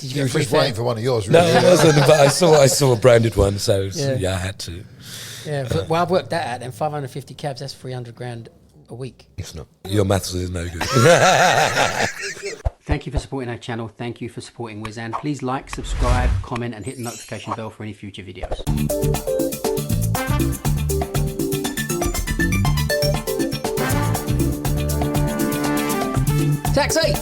Did you You were get free just waiting fare? for one of yours, No, really. it wasn't. But I saw a branded one, so Yeah. I had to. Yeah, but, well, I've worked that out. Then 550 cabs, that's 300 grand a week. It's not. Your maths is no good. Thank you for supporting our channel. Thank you for supporting Wizan. Please like, subscribe, comment, and hit the notification bell for any future videos. Taxi!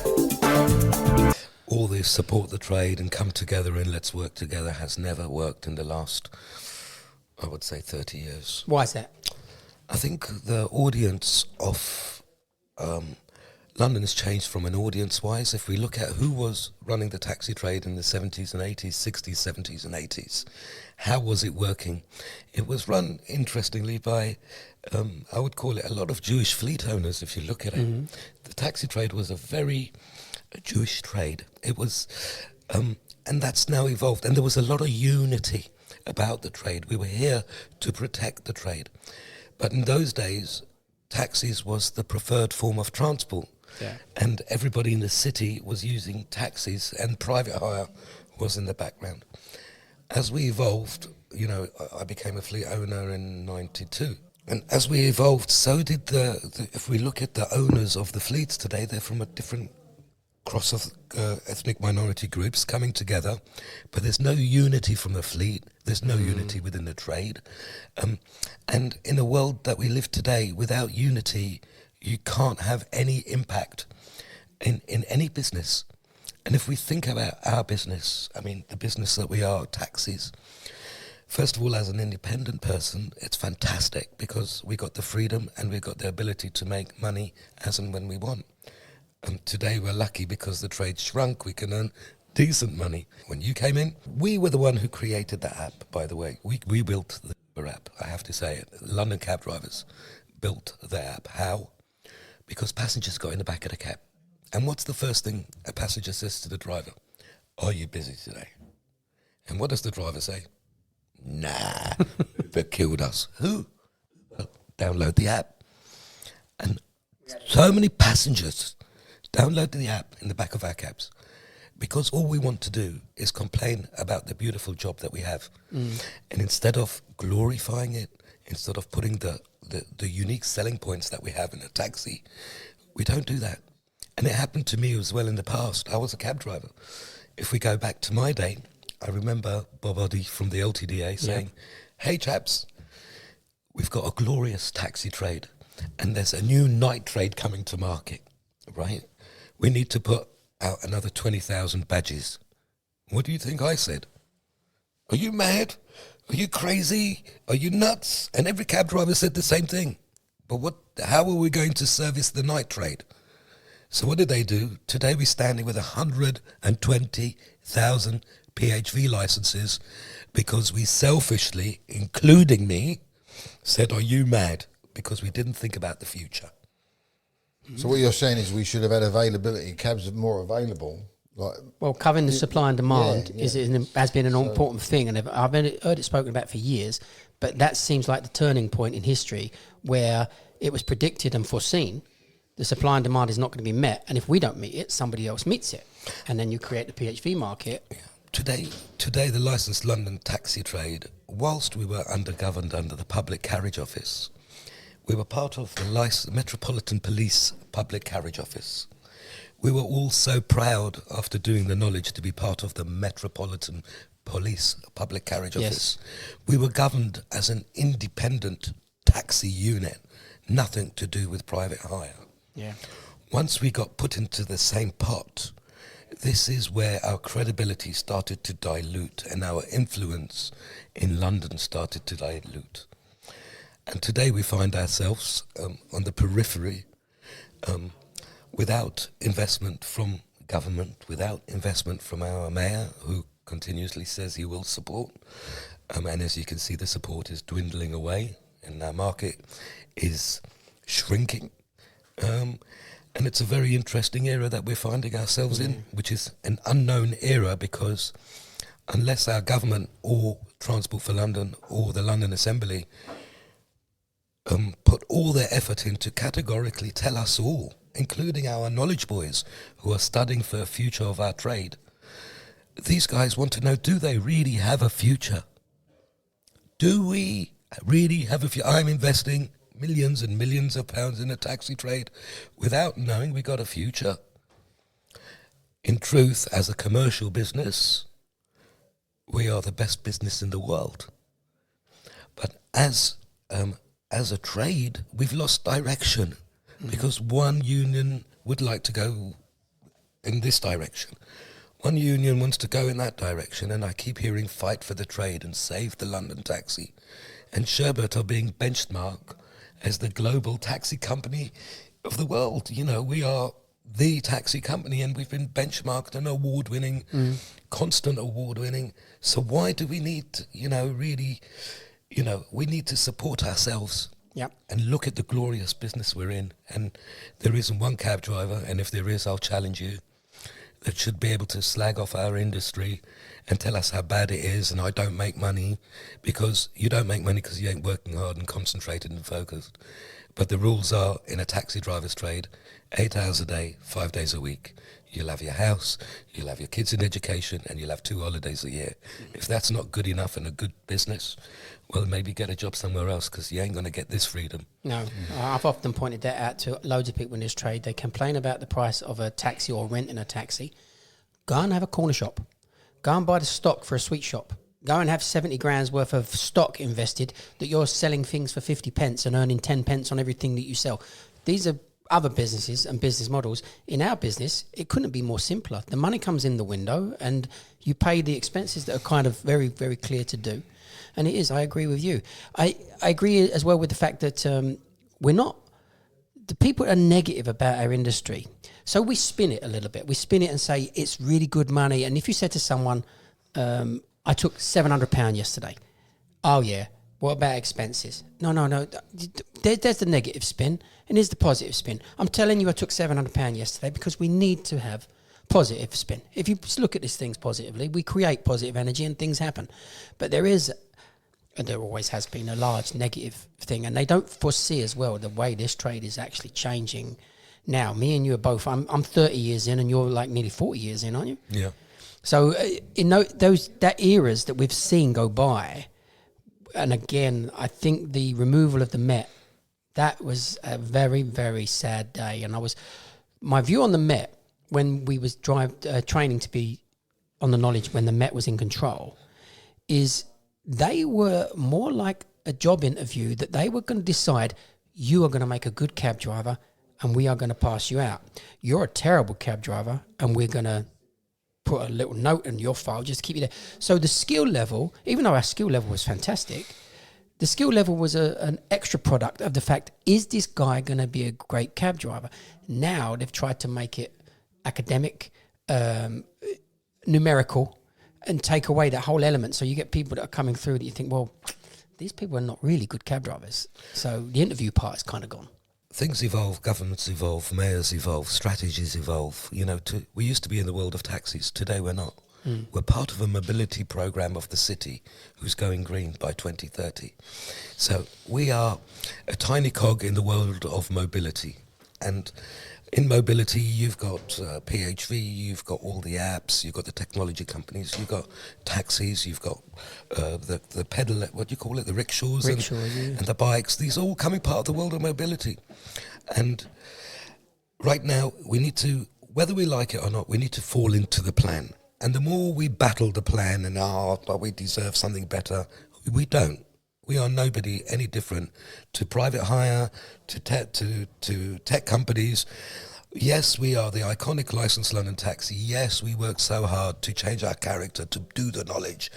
All this support the trade and come together and let's work together has never worked in the last, I would say, 30 years. Why is that? I think the audience of London has changed from an audience-wise. If we look at who was running the taxi trade in the 70s and 80s, 60s, 70s and 80s, how was it working? It was run, interestingly, by, I would call it a lot of Jewish fleet owners, if you look at it. The taxi trade was a very Jewish trade. It was, and that's now evolved. And there was a lot of unity about the trade. We were here to protect the trade. But in those days, taxis was the preferred form of transport. Yeah. And everybody in the city was using taxis and private hire was in the background. As we evolved, you know, I became a fleet owner in 92. And as we evolved, so did if we look at the owners of the fleets today, they're from a different cross of ethnic minority groups coming together, but there's no unity from the fleet, there's no unity within the trade. And in a world that we live today, without unity, you can't have any impact in any business. And if we think about our business, I mean, the business that we are, taxis, first of all, as an independent person, it's fantastic because we got the freedom and we got the ability to make money as and when we want. Today we're lucky because the trade shrunk, we can earn decent money. When you came in, we were the one who created the app, by the way. We built the Uber app, I have to say it. London cab drivers built the app. How? Because passengers got in the back of the cab. And what's the first thing a passenger says to the driver? Are you busy today? And what does the driver say? Nah, they killed us. Who? Well, download the app. And so many passengers download the app in the back of our cabs because all we want to do is complain about the beautiful job that we have. And instead of glorifying it, instead of putting the unique selling points that we have in a taxi, we don't do that. And it happened to me as well in the past. I was a cab driver. If we go back to my day, I remember Bob Oddy from the LTDA saying, hey chaps, we've got a glorious taxi trade and there's a new night trade coming to market, right? We need to put out another 20,000 badges. What do you think I said? Are you mad? Are you crazy? Are you nuts? And every cab driver said the same thing. But how are we going to service the night trade? So what did they do? Today we're standing with 120,000 PHV licenses because we selfishly, including me, said, are you mad? Because we didn't think about the future. So what you're saying is we should have had availability, cabs are more available. Well, covering the supply and demand yeah. has been an important thing, and I've heard it spoken about for years, but that seems like the turning point in history where it was predicted and foreseen the supply and demand is not going to be met, and if we don't meet it, somebody else meets it, and then you create the PHV market. Today, the licensed London taxi trade, whilst we were governed under the Public Carriage Office, we were part of the Metropolitan Police Public Carriage Office. We were all so proud after doing the knowledge to be part of the Metropolitan Police Public Carriage Office. We were governed as an independent taxi unit, nothing to do with private hire. Yeah. Once we got put into the same pot, this is where our credibility started to dilute and our influence in London started to dilute. And today we find ourselves on the periphery without investment from government, without investment from our mayor, who continuously says he will support. And as you can see, the support is dwindling away and our market is shrinking. And it's a very interesting era that we're finding ourselves in, which is an unknown era because unless our government or Transport for London or the London Assembly put all their effort in to categorically tell us all, including our knowledge boys who are studying for the future of our trade, these guys want to know, do they really have a future? Do we really have a future? I'm investing millions and millions of pounds in a taxi trade without knowing we got a future. In truth, as a commercial business, we are the best business in the world. But as a trade, we've lost direction because one union would like to go in this direction. One union wants to go in that direction, and I keep hearing fight for the trade and save the London taxi. And Sherbet are being benchmarked as the global taxi company of the world. You know, we are the taxi company, and we've been benchmarked and award-winning, constant award-winning. So why do we need, really, we need to support ourselves. Yep. And look at the glorious business we're in. And there isn't one cab driver, and if there is, I'll challenge you, that should be able to slag off our industry and tell us how bad it is and I don't make money, because you don't make money because you ain't working hard and concentrated and focused. But the rules are, in a taxi driver's trade, 8 hours a day, 5 days a week. You'll have your house, you'll have your kids in education, and you'll have 2 holidays a year. If that's not good enough and a good business, well, maybe get a job somewhere else, because you ain't going to get this freedom. No, I've often pointed that out to loads of people in this trade. They complain about the price of a taxi or renting a taxi. Go and have a corner shop. Go and buy the stock for a sweet shop. Go and have 70 grand's worth of stock invested that you're selling things for 50 pence and earning 10 pence on everything that you sell. These are other businesses and business models. In our business, it couldn't be more simpler. The money comes in the window and you pay the expenses that are kind of very, very clear to do. And it is, I agree with you. I agree as well with the fact that we're not, the people are negative about our industry. So we spin it a little bit. We spin it and say it's really good money. And if you said to someone, I took £700 yesterday. Oh yeah. What about expenses? No. There's the negative spin and here's the positive spin. I'm telling you I took £700 yesterday because we need to have positive spin. If you just look at these things positively, we create positive energy and things happen. But there is, and there always has been, a large negative thing, and they don't foresee as well the way this trade is actually changing now. Me and you are both, I'm 30 years in and you're like nearly 40 years in, aren't you? Yeah. So in that eras that we've seen go by, and again, I think the removal of the Met, that was a very, very sad day. And my view on the Met, when we was training to be on the knowledge when the Met was in control, is they were more like a job interview that they were going to decide, you are going to make a good cab driver and we are going to pass you out. You're a terrible cab driver and we're going to put a little note in your file just to keep you there. So the skill level, even though our skill level was fantastic, the skill level was an extra product of the fact, is this guy going to be a great cab driver? Now they've tried to make it academic, numerical, and take away that whole element. So you get people that are coming through that you think, well, these people are not really good cab drivers. So the interview part is kind of gone. Things evolve, governments evolve, mayors evolve, strategies evolve. We used to be in the world of taxis. Today we're not. We're part of a mobility program of the city who's going green by 2030. So we are a tiny cog in the world of mobility. And in mobility, you've got PHV, you've got all the apps, you've got the technology companies, you've got taxis, you've got the pedal, what do you call it, the rickshaws and the bikes. These are all coming part of the world of mobility. And right now, we need to, whether we like it or not, we need to fall into the plan. And the more we battle the plan and, but we deserve something better, we don't. We are nobody any different to private hire, to tech companies. Yes, we are the iconic licensed London taxi. Yes, we work so hard to change our character, to do the knowledge.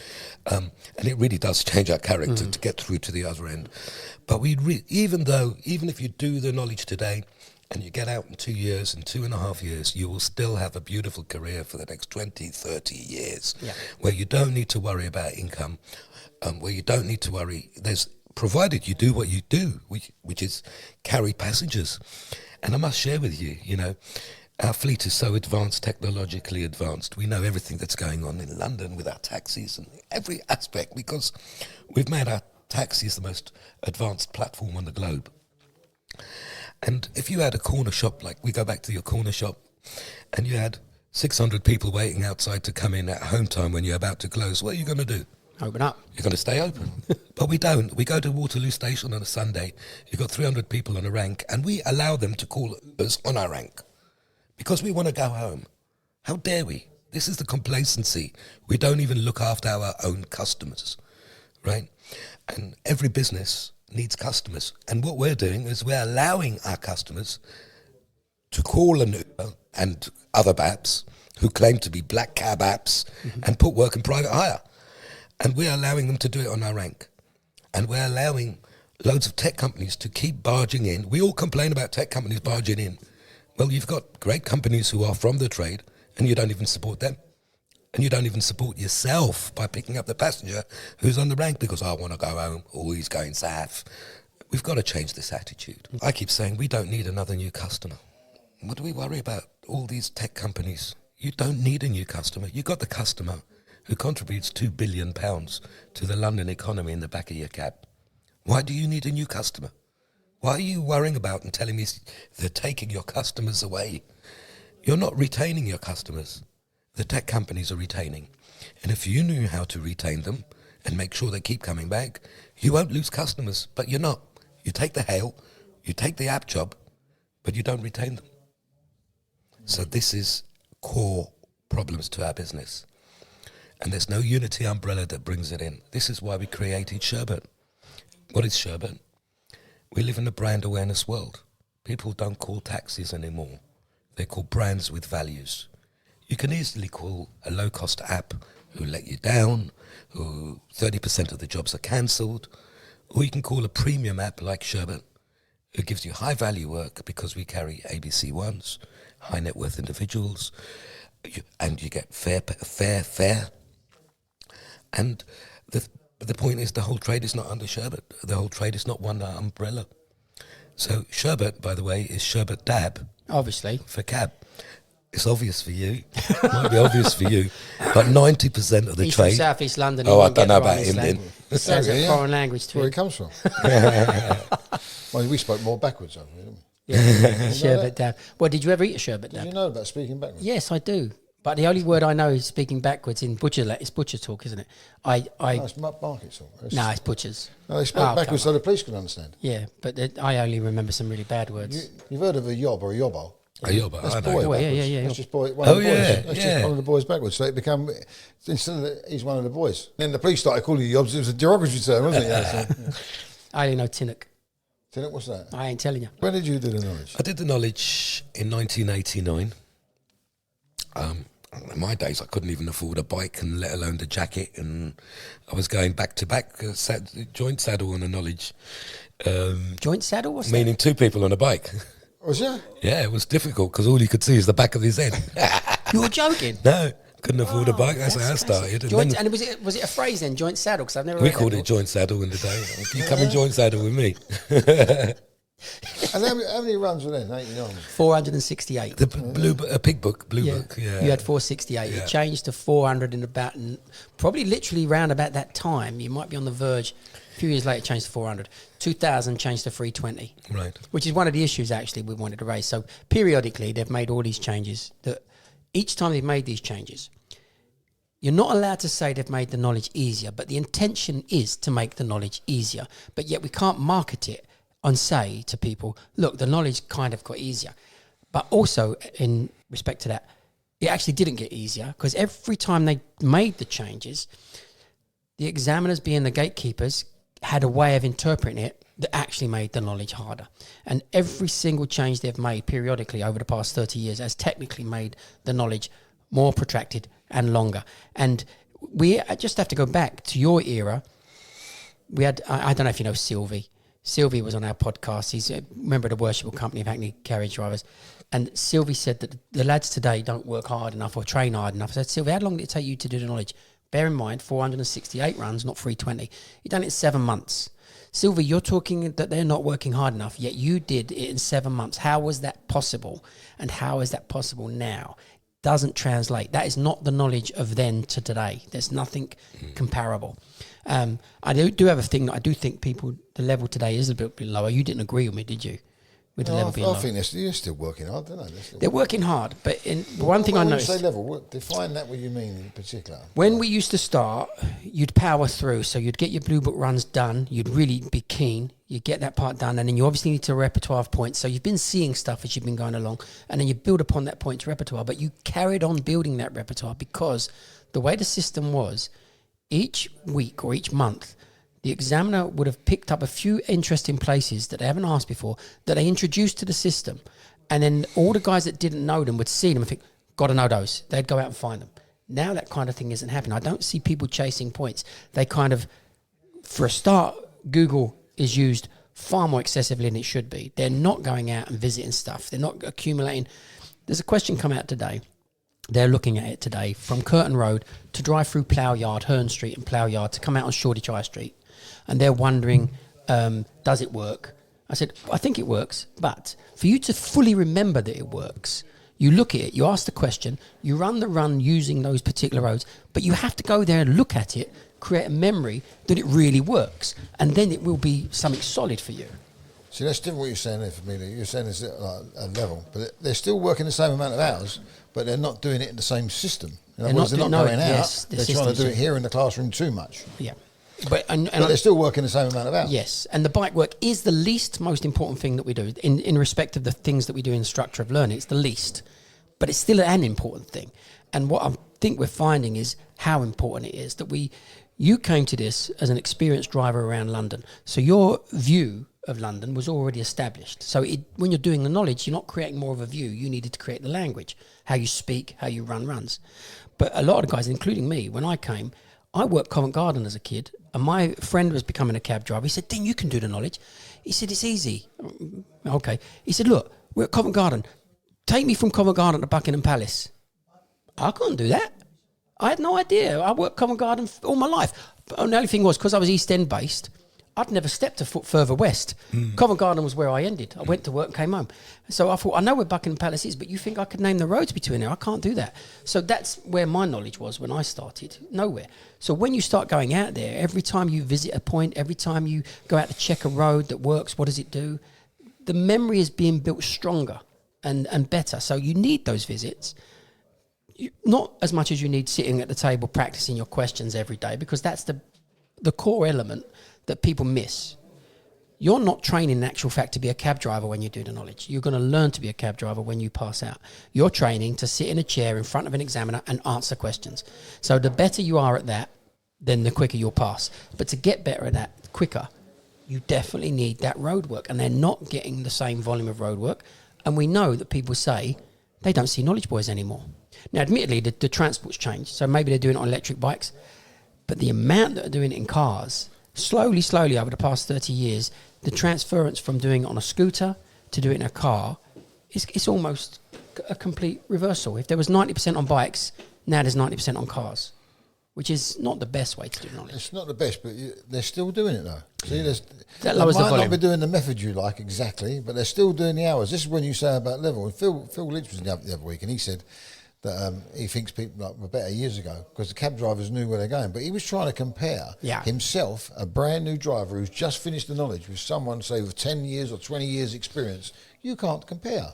And it really does change our character to get through to the other end. But even if you do the knowledge today and you get out in 2 years, in 2.5 years, you will still have a beautiful career for the next 20, 30 years, where you don't need to worry about income, where you don't need to worry. Provided you do what you do, which is carry passengers. And I must share with you, our fleet is so advanced, technologically advanced. We know everything that's going on in London with our taxis and every aspect, because we've made our taxis the most advanced platform on the globe. And if you had a corner shop, like we go back to your corner shop, and you had 600 people waiting outside to come in at home time when you're about to close. What are you going to do? Open up. You're going to stay open. But we don't. We go to Waterloo Station on a Sunday. You've got 300 people on a rank, and we allow them to call us on our rank because we want to go home. How dare we? This is the complacency. We don't even look after our own customers, right? And every business needs customers. And what we're doing is we're allowing our customers to call an Uber and other apps who claim to be black cab apps and put work in private hire. And we're allowing them to do it on our rank. And we're allowing loads of tech companies to keep barging in. We all complain about tech companies barging in. Well, you've got great companies who are from the trade and you don't even support them. And you don't even support yourself by picking up the passenger who's on the rank because I want to go home or he's going south. We've got to change this attitude. I keep saying we don't need another new customer. What do we worry about? All these tech companies. You don't need a new customer. You've got the customer who contributes £2 billion to the London economy in the back of your cab. Why do you need a new customer? Why are you worrying about and telling me they're taking your customers away? You're not retaining your customers. The tech companies are retaining. And if you knew how to retain them and make sure they keep coming back, you won't lose customers, but you're not. You take the hail, you take the app job, but you don't retain them. So this is core problems to our business. And there's no unity umbrella that brings it in. This is why we created Sherbet. What is Sherbet? We live in a brand awareness world. People don't call taxis anymore. They call brands with values. You can easily call a low-cost app who let you down, who 30% of the jobs are cancelled, or you can call a premium app like Sherbet, who gives you high-value work because we carry ABC1s, high net worth individuals, and you get fair. And the point is the whole trade is not under Sherbet. The whole trade is not one umbrella. So Sherbet, by the way, is Sherbet Dab. Obviously. For cab. It's obvious for you. It might be obvious for you. But 90% of the He's trade... from South East London. Oh, I don't know about him then. It sounds like a foreign language to Where him. he comes from. Well, we spoke more backwards, haven't we? Didn't we? Yeah, sherbet dab. Well, did you ever eat a sherbet Did dab? you know about speaking backwards? Yes, I do. But the only word I know is speaking backwards in butcher. It's butcher talk, isn't it? No, it's market talk. It's butchers. No, they spoke backwards so the police could understand. Yeah, but I only remember some really bad words. You've heard of a yob or a yobbo? A yobbo, That's I boy know. backwards. Yeah. That's just boy. One of the boys. That's yeah. just one of the boys backwards. So it became instead of he's one of the boys. Then the police started calling you yobs. It was a derogatory term, wasn't it? Yeah, so, I only know Tinnock. Tinnock, what's that? I ain't telling you. When did you do the knowledge? I did the knowledge in 1989. In my days, I couldn't even afford a bike and let alone the jacket. And I was going back to back, joint saddle on a knowledge. Joint saddle? What's Meaning two people on a bike. Was you? Yeah, it was difficult because all you could see is the back of his head. that? You were joking? No, couldn't afford a bike. That's how I started. Joint, and was it a phrase then, joint saddle? Because I've never We heard called that it joint saddle in the day. You come and joint saddle with me. And how many runs were then? 89. 468. The pig book, blue book. Yeah, You had 468. Yeah. It changed to 400 in about, probably literally round about that time. You might be on the verge. A few years later, it changed to 400. 2000 changed to 320. Right. Which is one of the issues, actually, we wanted to raise. So periodically, they've made all these changes. That each time they've made these changes, you're not allowed to say they've made the knowledge easier, but the intention is to make the knowledge easier. But yet we can't market it and say to people, look, the knowledge kind of got easier. But also, in respect to that, it actually didn't get easier because every time they made the changes, the examiners, being the gatekeepers, had a way of interpreting it that actually made the knowledge harder. And every single change they've made periodically over the past 30 years has technically made the knowledge more protracted and longer. And we just have to go back to your era. We had, I don't know if you know Sylvie. Sylvie was on our podcast. He's a member of the Worshipful Company of Hackney Carriage Drivers. And Sylvie said that the lads today don't work hard enough or train hard enough. I said, Sylvie, how long did it take you to do the knowledge? Bear in mind, 468 runs, not 320. You've done it in 7 months. Sylvie, you're talking that they're not working hard enough, yet you did it in 7 months. How was that possible? And how is that possible now? Doesn't translate. That is not the knowledge of then to today. There's nothing comparable. I do have a thing that I do think people, the level today is a bit lower. You didn't agree with me, did you? with the No, level being low. I think they're still working hard, don't they? They're working hard, but one thing I When noticed... you say level, define that what you mean in particular. When we used to start, you'd power through. So you'd get your blue book runs done. You'd really be keen. You'd get that part done. And then you obviously need to repertoire of points. So you've been seeing stuff as you've been going along. And then you build upon that points repertoire. But you carried on building that repertoire because the way the system was, each week or each month, the examiner would have picked up a few interesting places that they haven't asked before that they introduced to the system. And then all the guys that didn't know them would see them and think, got to know those. They'd go out and find them. Now that kind of thing isn't happening. I don't see people chasing points. They kind of, for a start, Google is used far more excessively than it should be. They're not going out and visiting stuff. They're not accumulating. There's a question come out today. They're looking at it today from Curtin Road to drive through Plough Yard, Herne Street and Plough Yard to come out on Shoreditch High Street. And they're wondering, does it work? I said, I think it works. But for you to fully remember that it works, you look at it, you ask the question, you run the run using those particular roads, but you have to go there and look at it, create a memory that it really works, and then it will be something solid for you. See, that's different what you're saying there for me. You're saying it's like a level, but they're still working the same amount of hours, but they're not doing it in the same system. In other words, they're not going out. Yes, they're trying to do it here in the classroom too much. Yeah. But they're still working the same amount of hours. Yes, and the bike work is the least most important thing that we do in respect of the things that we do in the structure of learning. It's the least, but it's still an important thing. And what I think we're finding is how important it is that you came to this as an experienced driver around London, so your view of London was already established. So when you're doing the knowledge, you're not creating more of a view. You needed to create the language, how you speak, how you run runs. But a lot of the guys, including me, when I came, I worked Covent Garden as a kid, and my friend was becoming a cab driver. He said, Dean, you can do the knowledge. He said, it's easy. Okay. He said, look, we're at Covent Garden. Take me from Covent Garden to Buckingham Palace. I couldn't do that. I had no idea. I worked Covent Garden all my life. But the only thing was, because I was East End based, I'd never stepped a foot further west. Covent Garden was where I ended. I went to work and came home. So I thought, I know where Buckingham Palace is, but you think I could name the roads between there? I can't do that. So that's where my knowledge was when I started. Nowhere. So when you start going out there, every time you visit a point, every time you go out to check a road that works, what does it do? The memory is being built stronger and better. So you need those visits. Not as much as you need sitting at the table practicing your questions every day, because that's the core element that people miss. You're not training in actual fact to be a cab driver when you do the knowledge. You're going to learn to be a cab driver when you pass out. You're training to sit in a chair in front of an examiner and answer questions. So the better you are at that, then the quicker you'll pass. But to get better at that quicker, you definitely need that road work. And they're not getting the same volume of road work. And we know that people say they don't see knowledge boys anymore. Now, admittedly, the transport's changed. So maybe they're doing it on electric bikes. But the amount that are doing it in cars, slowly over the past 30 years, the transference from doing it on a scooter to doing it in a car, it's almost a complete reversal. If there was 90% on bikes, now there's 90% on cars, which is not the best way to do knowledge. It's not the best, but they're still doing it though. See, that lowers the volume. They might not be doing the method you like exactly, but they're still doing the hours. This is when you say about level. And Phil Lynch was the other week, and he said that he thinks people were better years ago because the cab drivers knew where they're going. But he was trying to compare himself, a brand new driver who's just finished the knowledge, with someone, say, with 10 years or 20 years experience. You can't compare.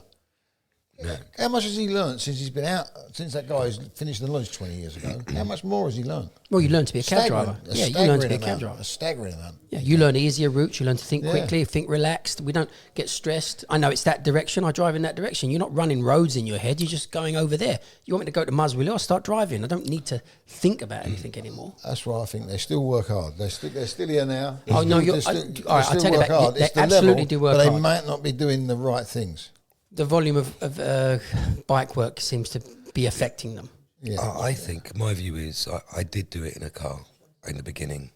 Yeah. How much has he learned since he's been out, since that guy's finished the knowledge 20 years ago? How much more has he learned? Well, you learn to be a cab driver. Yeah, you learn to be a cab driver. A staggering amount. Yeah, you learn easier routes, you learn to think quickly, think relaxed. We don't get stressed. I know it's that direction, I drive in that direction. You're not running roads in your head, you're just going over there. You want me to go to Muswell, I'll start driving. I don't need to think about anything anymore. That's why I think they still work hard. They're still here now. All right, I'll tell you that. They absolutely do work hard. But they might not be doing the right things. The volume of bike work seems to be affecting them. Yeah. I think my view is I did do it in a car in the beginning,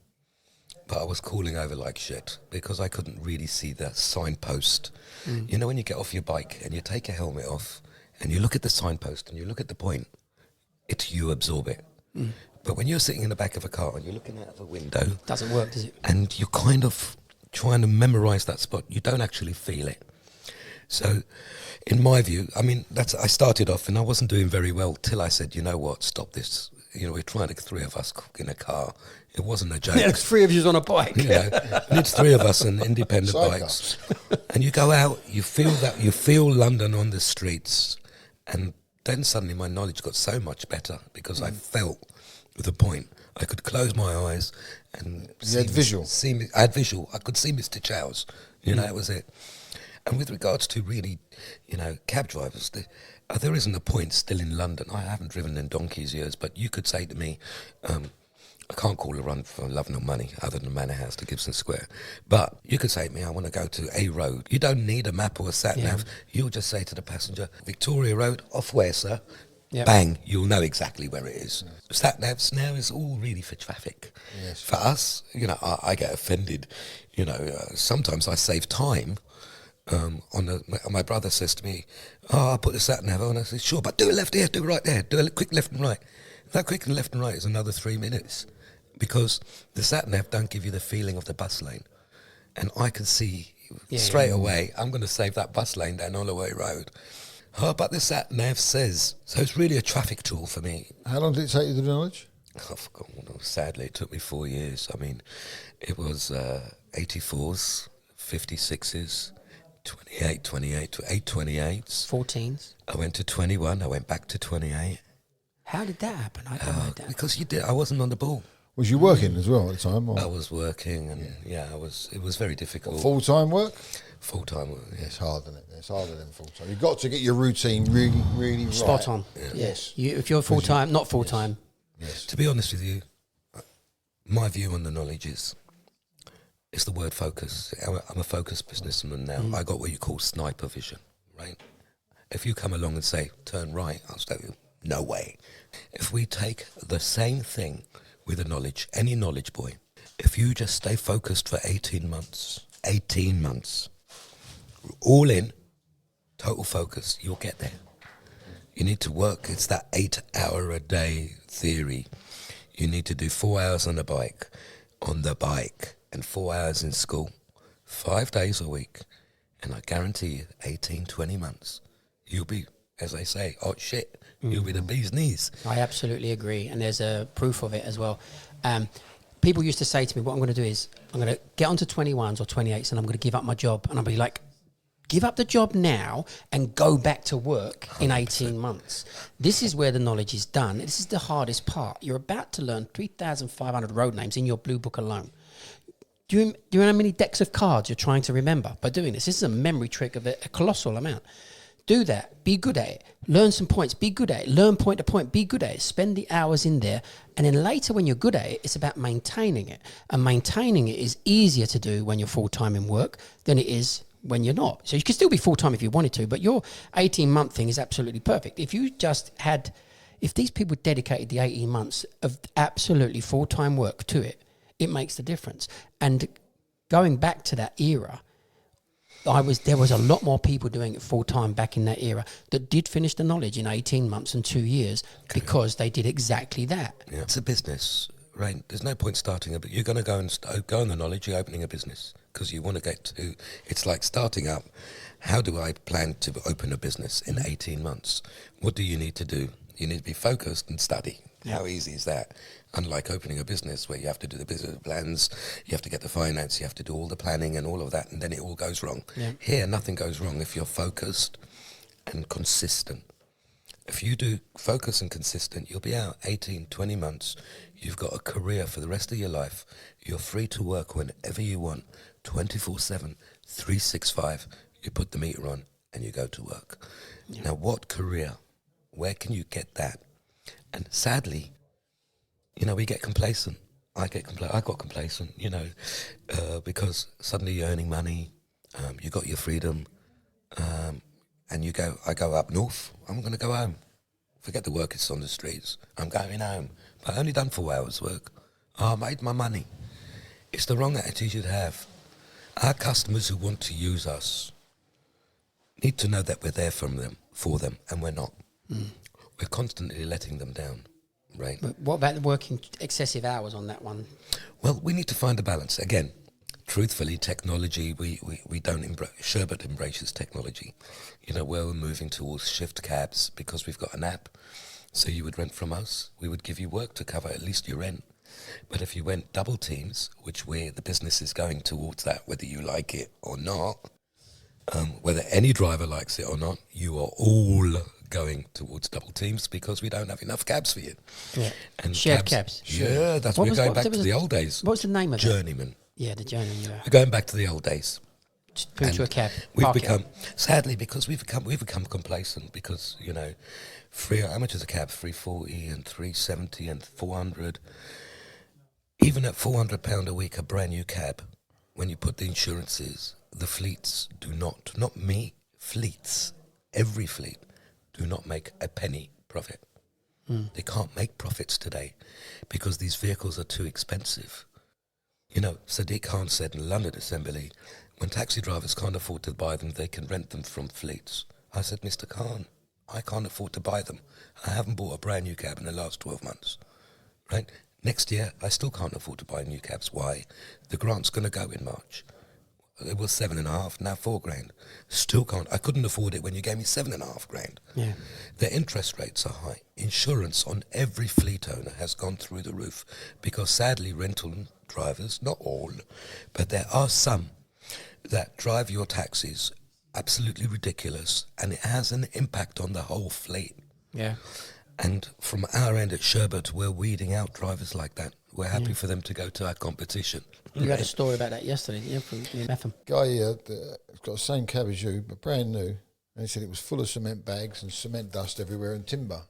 but I was cooling over like shit because I couldn't really see the signpost. You know, when you get off your bike and you take your helmet off and you look at the signpost and you look at the point, you absorb it. But when you're sitting in the back of a car and you're looking out of a window, doesn't work, does it? And you're kind of trying to memorize that spot, you don't actually feel it. So, in my view, I mean, I started off and I wasn't doing very well till I said, you know what, stop this. we're trying to 3 of us in a car. It wasn't a joke. There's 3 of you on a bike. And it's 3 of us on independent Cycle. bikes. And you go out, you feel London on the streets. And then suddenly my knowledge got so much better because I felt the point. I could close my eyes and You had visual. I had visual. I could see Mr. Chow's. That was it. And with regards to really, cab drivers, there isn't a point still in London. I haven't driven in donkey's years, but you could say to me, I can't call a run for love nor money other than Manor House to Gibson Square. But you could say to me, I want to go to a road. You don't need a map or a sat-nav. You'll just say to the passenger, Victoria Road, off where, sir? Yep. Bang, you'll know exactly where it is. Sat-navs now is all really for traffic. Yes. For us, I get offended. Sometimes I save time. My brother says to me, I'll put the sat-nav on. I say, sure, but do it left here, do it right there. Do a quick left and right. That quick and left and right is another 3 minutes because the sat-nav don't give you the feeling of the bus lane. And I can see straight away, I'm going to save that bus lane down Holloway Road. But the sat-nav says. So it's really a traffic tool for me. How long did it take you to do knowledge? I forgot. Sadly, it took me 4 years. I mean, it was 84s, 56s, 28, 828s. 14s. I went to 21. I went back to 28. How did that happen? I don't know that. Because I wasn't on the ball. Was you working as well at the time? Or? I was working, and it was very difficult. Full-time work? Full-time work, Yeah, it's hard, isn't it? It's harder than full-time. You've got to get your routine really, really right. Spot on. Yes. If you're full-time, not full-time. Yes. To be honest with you, my view on the knowledge is the word focus. I'm a focused businessman now. I got what you call sniper vision, right? If you come along and say, turn right, I'll tell you, no way. If we take the same thing with the knowledge, any knowledge boy, if you just stay focused for 18 months, all in, total focus, you'll get there. You need to work. It's that 8-hour-a-day theory. You need to do 4 hours on the bike, and 4 hours in school, 5 days a week. And I guarantee you, 18, 20 months, you'll be, as they say, hot shit. You'll be the bee's knees. I absolutely agree. And there's a proof of it as well. People used to say to me, what I'm going to do is I'm going to get onto 21s or 28s and I'm going to give up my job. And I'll be like, give up the job now and go back to work in 18 months. This is where the knowledge is done. This is the hardest part. You're about to learn 3,500 road names in your blue book alone. Do you know how many decks of cards you're trying to remember by doing this? This is a memory trick of a colossal amount. Do that. Be good at it. Learn some points. Be good at it. Learn point to point. Be good at it. Spend the hours in there. And then later when you're good at it, it's about maintaining it. And maintaining it is easier to do when you're full-time in work than it is when you're not. So you can still be full-time if you wanted to, but your 18-month thing is absolutely perfect. If these people dedicated the 18 months of absolutely full-time work to it, it makes the difference. And going back to that era, there was a lot more people doing it full-time back in that era that did finish the knowledge in 18 months and 2 years because they did exactly that. Yeah. It's a business, right? There's no point starting it, but you're going to go and go on the knowledge, you're opening a business because you want to get to, it's like starting up. How do I plan to open a business in 18 months? What do you need to do? You need to be focused and study. Yeah. How easy is that? Unlike opening a business where you have to do the business plans, you have to get the finance, you have to do all the planning and all of that, and then it all goes wrong. Yeah. Here, nothing goes wrong if you're focused and consistent. If you do focus and consistent, you'll be out 18, 20 months. You've got a career for the rest of your life. You're free to work whenever you want, 24/7, 365. You put the meter on and you go to work. Yeah. Now, what career? Where can you get that? And sadly, we get complacent. I got complacent, because suddenly you're earning money, you got your freedom, and I go up north, I'm going to go home. Forget the workers on the streets. I'm going home. But I only done 4 hours work. I made my money. It's the wrong attitude to have. Our customers who want to use us need to know that we're there for them, and we're not. Mm. We're constantly letting them down. Right. But what about working excessive hours on that one? Well, we need to find a balance. Again, truthfully, technology, we don't embrace. Sherbet embraces technology. We're moving towards shift cabs because we've got an app. So you would rent from us, we would give you work to cover at least your rent. But if you went double teams, which the business is going towards that, whether you like it or not, whether any driver likes it or not, you are all going towards double teams because we don't have enough cabs for you. Yeah. And Shared cabs. Yeah, that's we're going back to the old days. What was the name of it? Journeyman. Yeah, the journeyman. Yeah. We're going back to the old days. Just put into a cab. We've park it. become, sadly, because we've become complacent because, you know, how much is a cab? 340 and 370 and 400. Even at £400 a week, a brand new cab, when you put the insurances, the fleets do not me, fleets, every fleet, do not make a penny profit. They can't make profits today because these vehicles are too expensive. You know, Sadiq Khan said in London Assembly, when taxi drivers can't afford to buy them, they can rent them from fleets. I said, Mr. Khan, I can't afford to buy them. I haven't bought a brand new cab in the last 12 months, right? Next year, I still can't afford to buy new cabs. Why? The grant's going to go in March. It was 7.5, now 4 grand. Still can't. I couldn't afford it when you gave me 7.5 grand. Yeah. The interest rates are high. Insurance on every fleet owner has gone through the roof because sadly rental drivers, not all, but there are some that drive your taxis absolutely ridiculous, and it has an impact on the whole fleet. Yeah. And from our end at Sherbet, we're weeding out drivers like that. We're happy for them to go to our competition. You had a story about that yesterday, yeah, from Metham. Guy here, got the same cab as you, but brand new. And he said it was full of cement bags and cement dust everywhere and timber.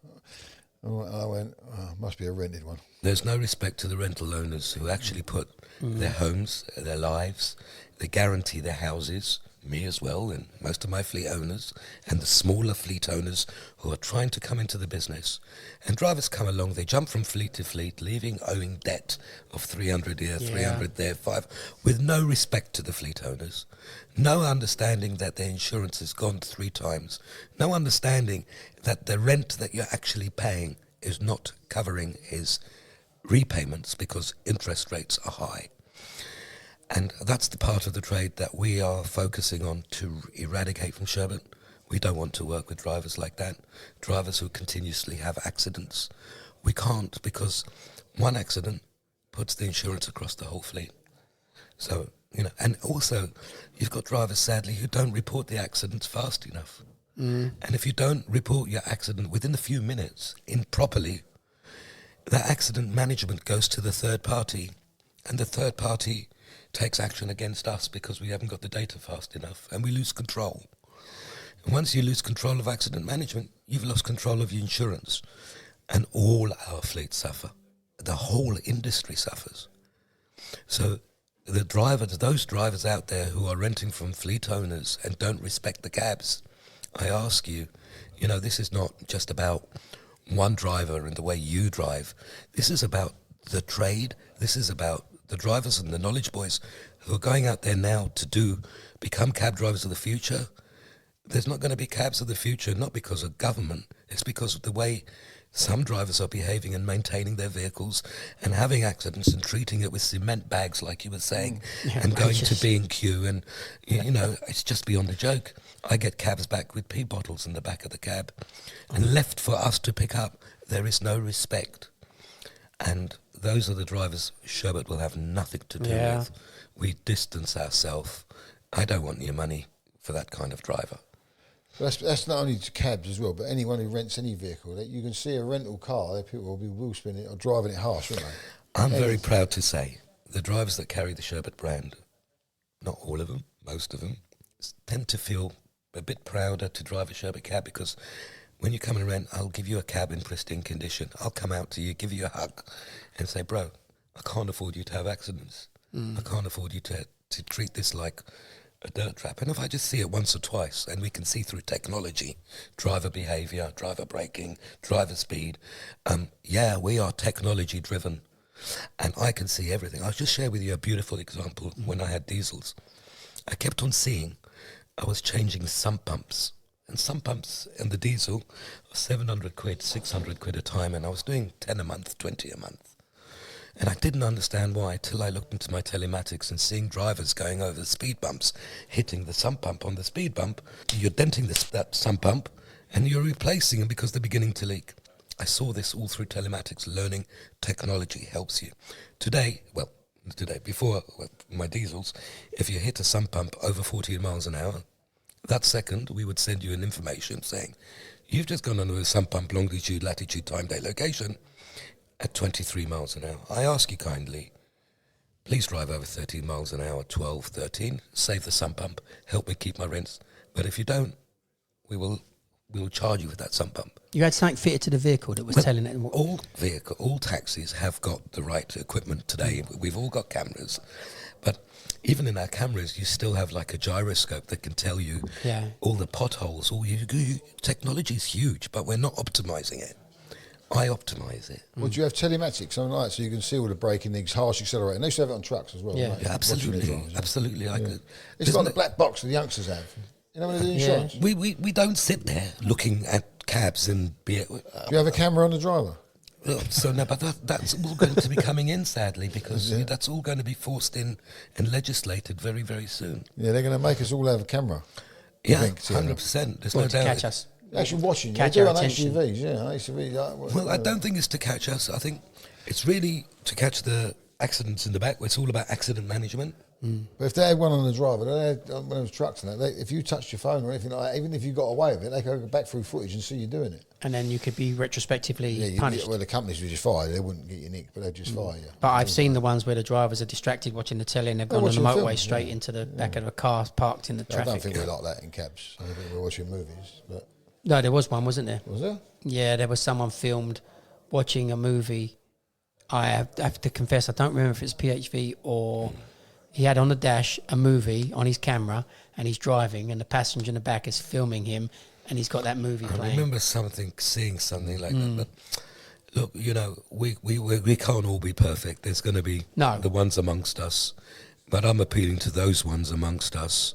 And I went, must be a rented one. There's no respect to the rental owners who actually put their homes, their lives, they guarantee their houses, me as well, and most of my fleet owners, and the smaller fleet owners who are trying to come into the business. And drivers come along, they jump from fleet to fleet, owing debt of 300 here, 300 there, 5, with no respect to the fleet owners, no understanding that their insurance has gone 3 times, no understanding that the rent that you're actually paying is not covering his repayments because interest rates are high. And that's the part of the trade that we are focusing on to eradicate from Sherbet. We don't want to work with drivers like that, drivers who continuously have accidents. We can't, because one accident puts the insurance across the whole fleet. So, you know, and also you've got drivers, sadly, who don't report the accidents fast enough. And if you don't report your accident within a few minutes improperly, that accident management goes to the third party, and the third party takes action against us because we haven't got the data fast enough, and we lose control. And once you lose control of accident management, you've lost control of your insurance, and all our fleets suffer. The whole industry suffers. So the drivers, those drivers out there who are renting from fleet owners and don't respect the cabs, I ask you, you know, this is not just about one driver and the way you drive. This is about the trade. This is about the drivers and the knowledge boys who are going out there now to become cab drivers of the future. There's not going to be cabs of the future, not because of government. It's because of the way some drivers are behaving and maintaining their vehicles and having accidents and treating it with cement bags, like you were saying, and going to B&Q. And, you know, it's just beyond a joke. I get cabs back with pee bottles in the back of the cab and left for us to pick up. There is no respect. And those are the drivers Sherbet will have nothing to do with. We distance ourselves. I don't want your money for that kind of driver. That's not only to cabs as well, but anyone who rents any vehicle. That you can see a rental car, people will be wheel spinning or driving it harsh, won't they? I'm very proud to say the drivers that carry the Sherbet brand, not all of them, most of them, tend to feel a bit prouder to drive a Sherbet cab, because when you come and rent, I'll give you a cab in pristine condition. I'll come out to you, give you a hug, and say, bro, I can't afford you to have accidents. I can't afford you to treat this like a dirt trap. And if I just see it once or twice, and we can see through technology, driver behaviour, driver braking, driver speed, we are technology driven, and I can see everything. I'll just share with you a beautiful example. When I had diesels, I kept on seeing I was changing sump pumps. And sump pumps in the diesel are 700 quid, 600 quid a time, and I was doing 10 a month, 20 a month. And I didn't understand why till I looked into my telematics and seeing drivers going over the speed bumps, hitting the sump pump on the speed bump. You're denting that sump pump and you're replacing them because they're beginning to leak. I saw this all through telematics. Learning technology helps you. Today, before my diesels, if you hit a sump pump over 14 miles an hour, that second we would send you an information saying, you've just gone under a sump pump, longitude, latitude, time, day, location, at 23 miles an hour. I ask you kindly, please drive over 13 miles an hour, 12, 13, save the sump pump, help me keep my rents. But if you don't, we will charge you for that sump pump. You had something fitted to the vehicle that was telling it. All taxis have got the right equipment today. We've all got cameras. But even in our cameras, you still have like a gyroscope that can tell you all the potholes. Technology is huge, but we're not optimizing it. I optimize it. Well, do you have telematics on light so you can see all the braking, the harsh accelerator? And they used to have it on trucks as well. Yeah. Right? Yeah, absolutely. Absolutely. It's like the black box that the youngsters have. You know when they do insurance? We don't sit there looking at cabs and do you have a camera on the driver? But that's all going to be coming in, sadly, because that's all going to be forced in and legislated very, very soon. Yeah, they're going to make us all have a camera. Yeah, 100%. There's no doubt. To catch us. Actually watching. Catch they do our on attention. HGVs, HGVs. Well, I don't think it's to catch us. I think it's really to catch the accidents in the back. It's all about accident management. But if they had one on the driver, they had one of those trucks and that, if you touched your phone or anything like that, even if you got away with it, they could go back through footage and see you doing it. And then you could be retrospectively punished. Well, the companies would just fire you. They wouldn't get you nicked, but they'd just fire you. But I've seen the ones where the drivers are distracted watching the telly and they've gone on the motorway straight into the back of a car parked in the traffic. I don't think we're like that in cabs. I think we're watching movies. But No, there was one, wasn't there? was there? Yeah, there was someone filmed watching a movie. I have to confess, I don't remember if it's PHV or he had on the dash a movie on his camera and he's driving and the passenger in the back is filming him and he's got that movie playing. I remember seeing something like that. But look, we can't all be perfect. There's going to be the ones amongst us. But I'm appealing to those ones amongst us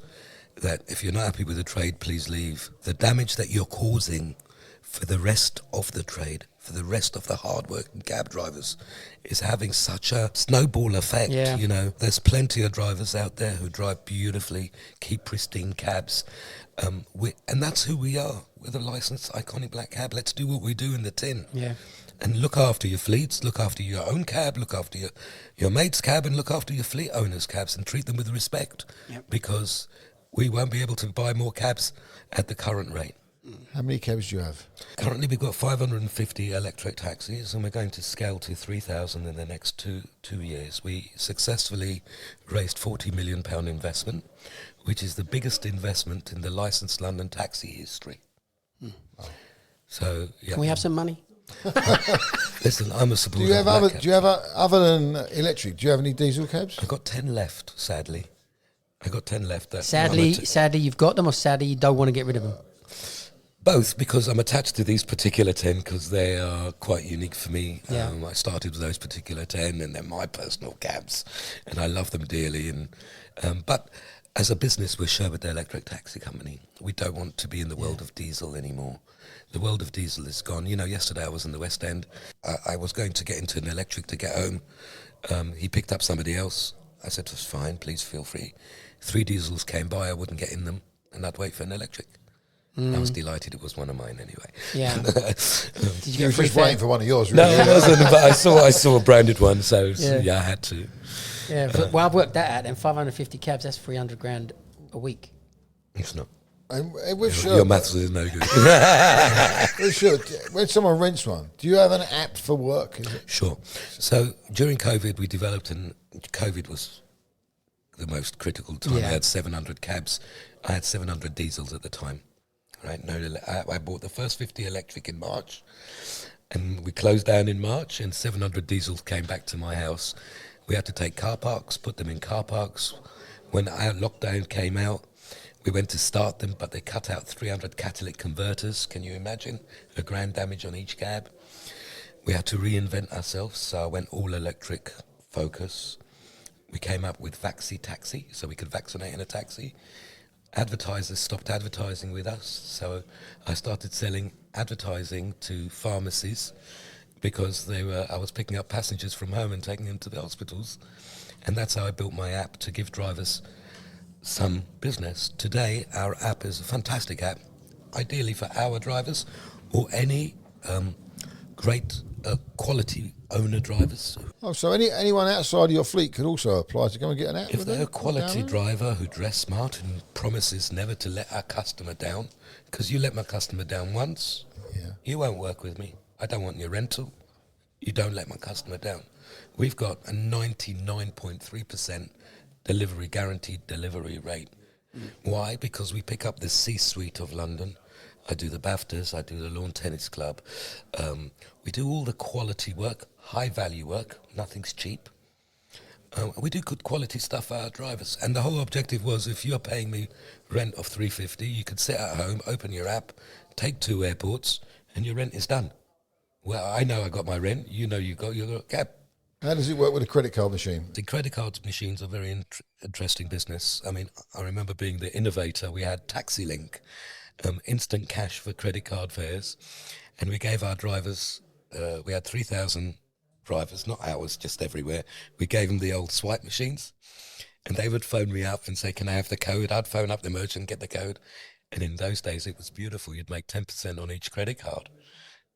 that if you're not happy with the trade, please leave. The damage that you're causing for the rest of the trade, for the rest of the hard-working cab drivers, is having such a snowball effect. Yeah. There's plenty of drivers out there who drive beautifully, keep pristine cabs, and that's who we are. We're the licensed iconic black cab. Let's do what we do in the tin. Yeah. And look after your fleets, look after your own cab, look after your mate's cab, and look after your fleet owners' cabs, and treat them with respect. Yep. Because we won't be able to buy more cabs at the current rate. How many cabs do you have? Currently, we've got 550 electric taxis, and we're going to scale to 3,000 in the next two years. We successfully raised £40 million investment, which is the biggest investment in the licensed London taxi history. Wow. So, yeah. Can we have some money? Listen, I'm a supporter. Do you have other than electric? Do you have any diesel cabs? I've got 10 left, sadly. Sadly, you've got them, or sadly, you don't want to get rid of them? Both, because I'm attached to these particular 10 because they are quite unique for me. Yeah. I started with those particular 10 and they're my personal cabs and I love them dearly. But as a business, we're Sherbet Electric Taxi Company. We don't want to be in the world of diesel anymore. The world of diesel is gone. Yesterday I was in the West End. I was going to get into an electric to get home. He picked up somebody else. I said, it's fine, please feel free. 3 diesels came by, I wouldn't get in them, and I'd wait for an electric. I was delighted it was one of mine anyway. Yeah. Did you get just waiting for one of yours, really? No, it wasn't, but I saw a branded one, so I had to. Yeah, well, I've worked that out, and 550 cabs, that's 300 grand a week. It's not. And with Your maths is no good. When someone rents one, do you have an app for work? Sure. So during COVID, we developed, and COVID was the most critical time. I had 700 cabs. I had 700 diesels at the time. Right? I bought the first 50 electric in March, and we closed down in March, and 700 diesels came back to my house. We had to take car parks, put them in car parks. When our lockdown came out, we went to start them, but they cut out 300 catalytic converters. Can you imagine? £1,000 damage on each cab. We had to reinvent ourselves, so I went all electric focus. We came up with Vaxi Taxi, so we could vaccinate in a taxi. Advertisers stopped advertising with us, so I started selling advertising to pharmacies because I was picking up passengers from home and taking them to the hospitals, and that's how I built my app to give drivers some business. Today, our app is a fantastic app, ideally for our drivers or any great quality owner drivers. Oh, so anyone outside of your fleet could also apply to come and get an app? If with they're them? a quality Down there? driver who dress smart and promises never to let our customer down, because you let my customer down once, Yeah. you won't work with me. I don't want your rental. You don't let my customer down. We've got a 99.3% guaranteed delivery rate. Why? Because we pick up the C-suite of London. I do the BAFTAs, I do the Lawn Tennis Club. We do all the quality work, high value work, nothing's cheap. We do good quality stuff for our drivers. And the whole objective was, if you're paying me rent of $350, you could sit at home, open your app, take 2 airports, and your rent is done. Well, I know I got my rent, you know you got your cab. How does it work with a credit card machine? The credit card machines are a very interesting business. I mean, I remember being the innovator. We had TaxiLink, instant cash for credit card fares, and we gave our drivers, we had 3,000 drivers, not ours, just everywhere. We gave them the old swipe machines, and they would phone me up and say, can I have the code? I'd phone up the merchant, get the code. And in those days, it was beautiful. You'd make 10% on each credit card.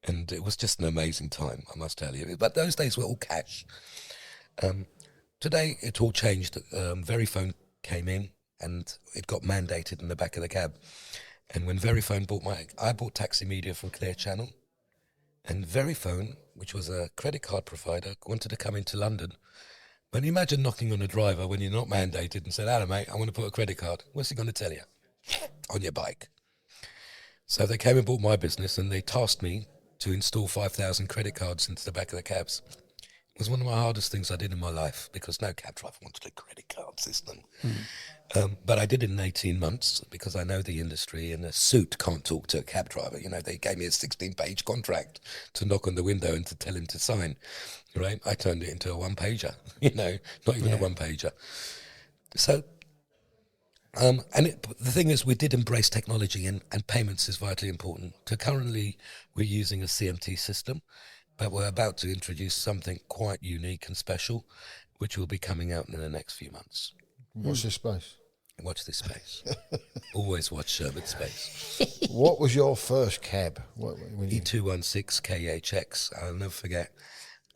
And it was just an amazing time, I must tell you. But those days were all cash. Today, it all changed. Verifone came in, and it got mandated in the back of the cab. And when Verifone I bought Taxi Media from Clear Channel, and Verifone, which was a credit card provider, wanted to come into London. But imagine knocking on a driver when you're not mandated and said, hello, mate, I want to put a credit card. What's he going to tell you? On your bike. So they came and bought my business, and they tasked me to install 5,000 credit cards into the back of the cabs. It was one of my hardest things I did in my life, because no cab driver wanted a credit card system. But I did it in 18 months, because I know the industry, and a suit can't talk to a cab driver. You know, they gave me a 16-page contract to knock on the window and to tell him to sign, right? I turned it into a one-pager, not even a one-pager. So, the thing is, we did embrace technology, and payments is vitally important. So currently, we're using a CMT system, but we're about to introduce something quite unique and special, which will be coming out in the next few months. Watch this space. Watch this space. Always watch Sherbet Space. What was your first cab? E216 KHX, I'll never forget.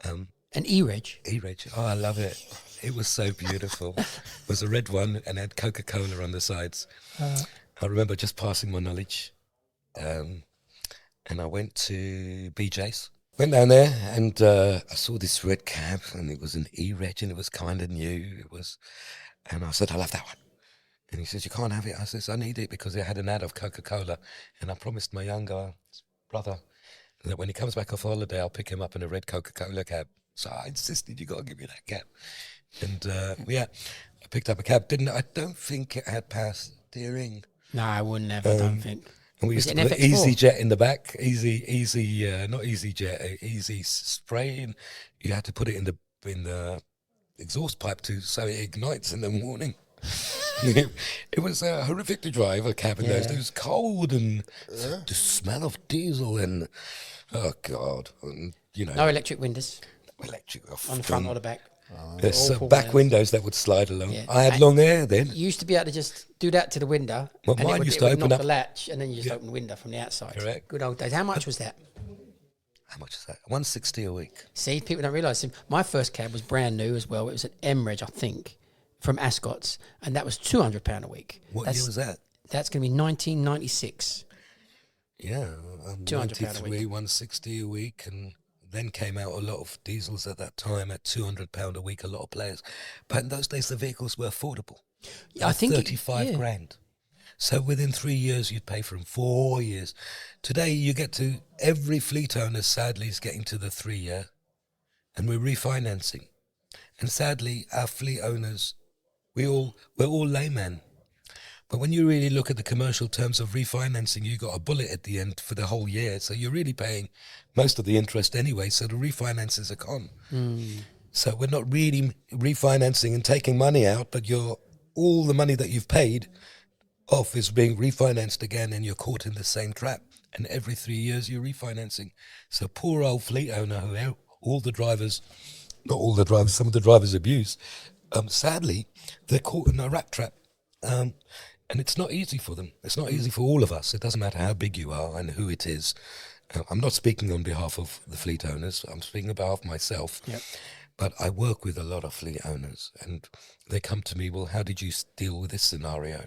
An E-Reg? E-Reg, oh, I love it. It was so beautiful. It was a red one and had Coca-Cola on the sides. I remember just passing my knowledge. And I went to BJ's. Went down there, and I saw this red cab, and it was an E-Reg, and it was kind of new. And I said, I'll have that one. And he says, you can't have it. I says, I need it because it had an ad of Coca-Cola. And I promised my younger brother that when he comes back off holiday, I'll pick him up in a red Coca-Cola cab. So I insisted, you got to give me that cab. And I picked up a cab. I don't think it had power steering. No, I wouldn't have. I don't think. And we Was used it to an put FX4? EasyJet in the back, not EasyJet, Easy Spray, and you had to put it in the exhaust pipe so it ignites in the morning. It was horrific to drive a cab in those days. It was cold, and the smell of diesel, and oh God, and No electric windows electric off on the front or the back. There's All back windows. windows that would slide along. Yeah. I had And long hair then. You used to be able to just do that to the window, Well, and mine it used would to open knock up. the latch, and then you just open the window from the outside. Correct. Good old days. How much was that? How much is that? 160 a week. See, people don't realise. My first cab was brand new as well. It was an M-Reg, I think, from Ascot's, and that was £200 a week. What year was that? That's going to be 1996. Yeah, £200 a 93, week. 160 a week, and then came out a lot of diesels at that time at £200 a week, a lot of players. But in those days, the vehicles were affordable. I think 35 grand. So within 3 years, you'd pay for them. 4 years. Today, you get to, every fleet owner, sadly, is getting to the 3 year, and we're refinancing. And sadly, our fleet owners, we're all laymen. But when you really look at the commercial terms of refinancing, you got a bullet at the end for the whole year. So you're really paying most of the interest anyway. So the refinances are gone. So we're not really refinancing and taking money out, but all the money that you've paid off is being refinanced again, and you're caught in the same trap. And every 3 years you're refinancing. So poor old fleet owner who not all the drivers, some of the drivers abuse. Sadly, they're caught in a rat trap. And it's not easy for them. It's not easy for all of us. It doesn't matter how big you are and who it is. I'm not speaking on behalf of the fleet owners. I'm speaking on behalf of myself. Yep. But I work with a lot of fleet owners, and they come to me, well, how did you deal with this scenario?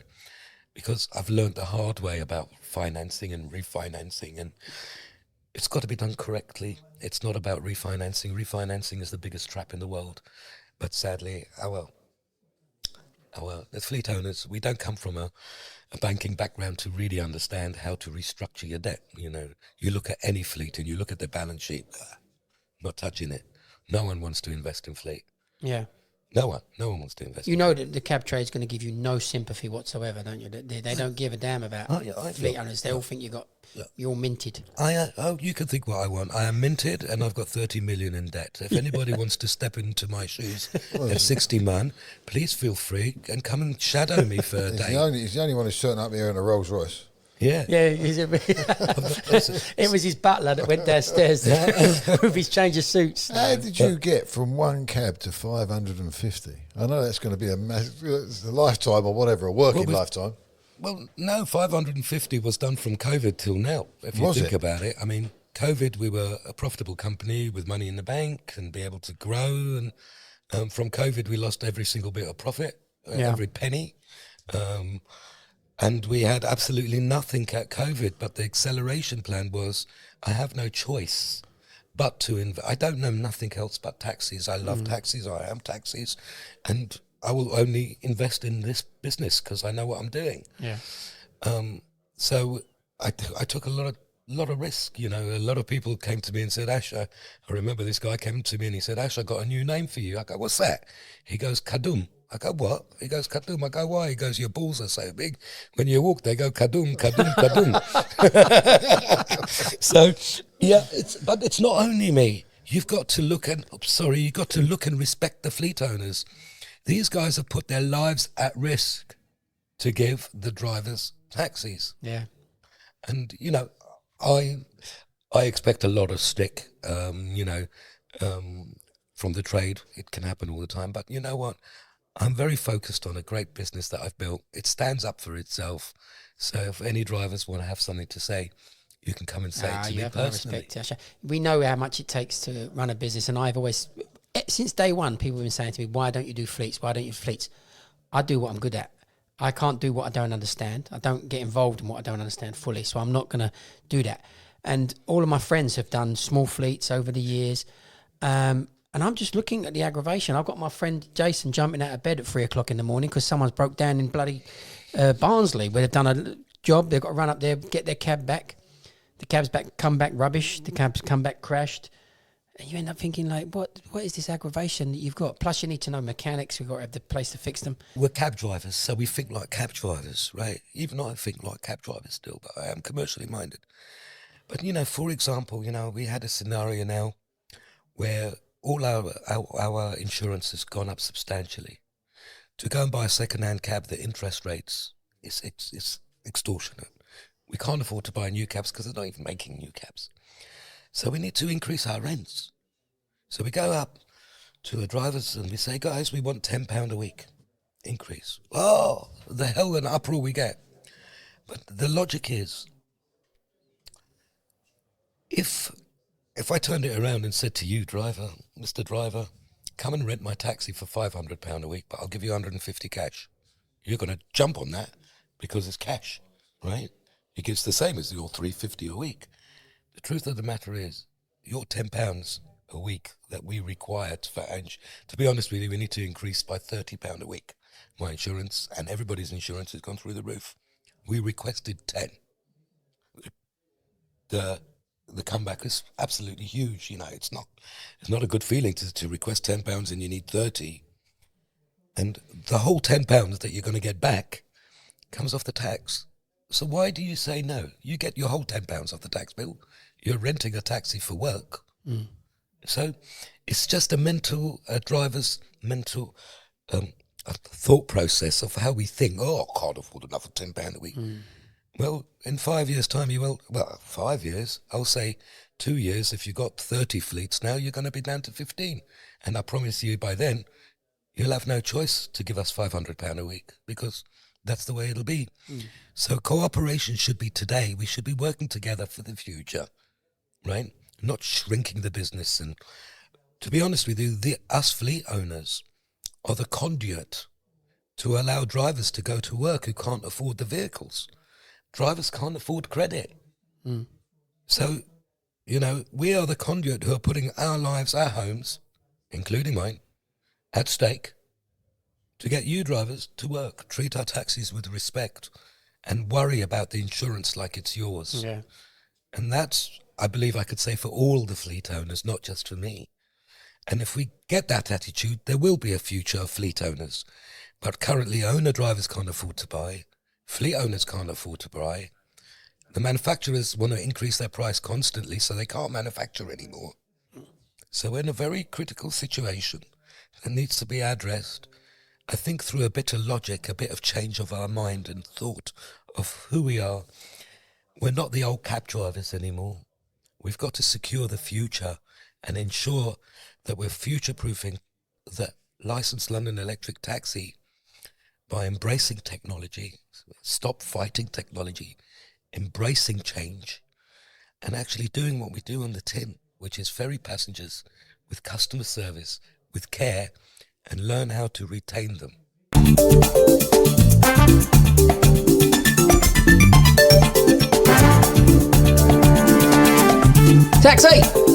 Because I've learned the hard way about financing and refinancing, and it's got to be done correctly. It's not about refinancing. Refinancing is the biggest trap in the world. But sadly, the fleet owners, we don't come from a banking background to really understand how to restructure your debt. You know, you look at any fleet and you look at their balance sheet, not touching it. No one wants to invest in fleet. Yeah. No one wants to invest. You know that the cab trade is going to give you no sympathy whatsoever, don't you? They don't give a damn about fleet owners. They all think you're minted. You can think what I want. I am minted and I've got 30 million in debt. If anybody wants to step into my shoes at 60 man, please feel free and come and shadow me for a day. He's the only one who's turning up here in a Rolls Royce. Yeah. It was his butler that went downstairs with his change of suits. How did you get from one cab to 550? I know that's going to be a lifetime or whatever, a working lifetime. Well, no, 550 was done from COVID till now, if you think about it. I mean, COVID, we were a profitable company with money in the bank and be able to grow. And from COVID, we lost every single bit of profit, every penny. And we had absolutely nothing at COVID, but the acceleration plan was, I have no choice but to invest. I don't know nothing else but taxis. I love taxis. I am taxis. And I will only invest in this business because I know what I'm doing. Yeah. So I took a lot of risk. You know, a lot of people came to me and said, Ash, I remember this guy came to me and he said, Ash, I got a new name for you. I go, what's that? He goes, Kadum. I go, what? He goes, Kadum. I go, why? He goes, your balls are so big. When you walk, they go, Kadum, Kadum, Kadum. So, yeah, but it's not only me. You've got to look and respect the fleet owners. These guys have put their lives at risk to give the drivers taxis. Yeah. And, you know, I expect a lot of stick, from the trade. It can happen all the time. But you know what? I'm very focused on a great business that I've built. It stands up for itself. So if any drivers want to have something to say, you can come and say it to me personally. Respect, we know how much it takes to run a business, and I've always, since day one, people have been saying to me, why don't you do fleets? Why don't you do fleets? I do what I'm good at. I can't do what I don't understand. I don't get involved in what I don't understand fully, so I'm not going to do that. And all of my friends have done small fleets over the years, and I'm just looking at the aggravation. I've got my friend Jason jumping out of bed at 3 o'clock in the morning because someone's broke down in bloody Barnsley, where they've done a job. They've got to run up there, get their cab back. The cab's back, come back rubbish. The cab's come back crashed. And you end up thinking, like, what is this aggravation that you've got? Plus, you need to know mechanics. We've got to have the place to fix them. We're cab drivers, so we think like cab drivers, right? Even I think like cab drivers still, but I am commercially minded. But, you know, for example, you know, we had a scenario now where all our insurance has gone up substantially. To go and buy a second-hand cab, the interest rates is extortionate. We can't afford to buy new cabs because they're not even making new cabs. So we need to increase our rents. So we go up to the drivers and we say, guys, we want £10 a week increase. Oh, the hell and uproar we get. But the logic is, if I turned it around and said to you, driver, Mr. Driver, come and rent my taxi for £500 a week, but I'll give you 150 cash. You're going to jump on that because it's cash, right? It gets the same as your £350 a week. The truth of the matter is, your £10 a week that we require to be honest with you, we need to increase by £30 a week. My insurance and everybody's insurance has gone through the roof. We requested 10. The comeback is absolutely huge. You know, it's not a good feeling to request £10 and you need 30. And the whole £10 that you're going to get back comes off the tax. So why do you say no? You get your whole £10 off the tax bill. You're renting a taxi for work. Mm. So it's just a driver's mental thought process of how we think, oh, I can't afford another £10 a week. Mm. Well, in 5 years' time, 5 years, I'll say 2 years, if you've got 30 fleets now, you're going to be down to 15. And I promise you by then, you'll have no choice to give us £500 a week because that's the way it'll be. Mm. So cooperation should be today. We should be working together for the future. right? Not shrinking the business. And to be honest with you, us fleet owners are the conduit to allow drivers to go to work who can't afford the vehicles. Drivers can't afford credit. So, we are the conduit who are putting our lives, our homes, including mine, at stake to get you drivers to work, treat our taxis with respect, and worry about the insurance like it's yours. Yeah. And that's, I believe I could say, for all the fleet owners, not just for me. And if we get that attitude, there will be a future of fleet owners. But currently, owner-drivers can't afford to buy. Fleet owners can't afford to buy. The manufacturers want to increase their price constantly, so they can't manufacture anymore. So we're in a very critical situation that needs to be addressed, I think, through a bit of logic, a bit of change of our mind and thought of who we are. We're not the old cab drivers anymore. We've got to secure the future and ensure that we're future-proofing the licensed London electric taxi by embracing technology, stop fighting technology, embracing change, and actually doing what we do on the tin, which is ferry passengers with customer service, with care, and learn how to retain them. Taxi!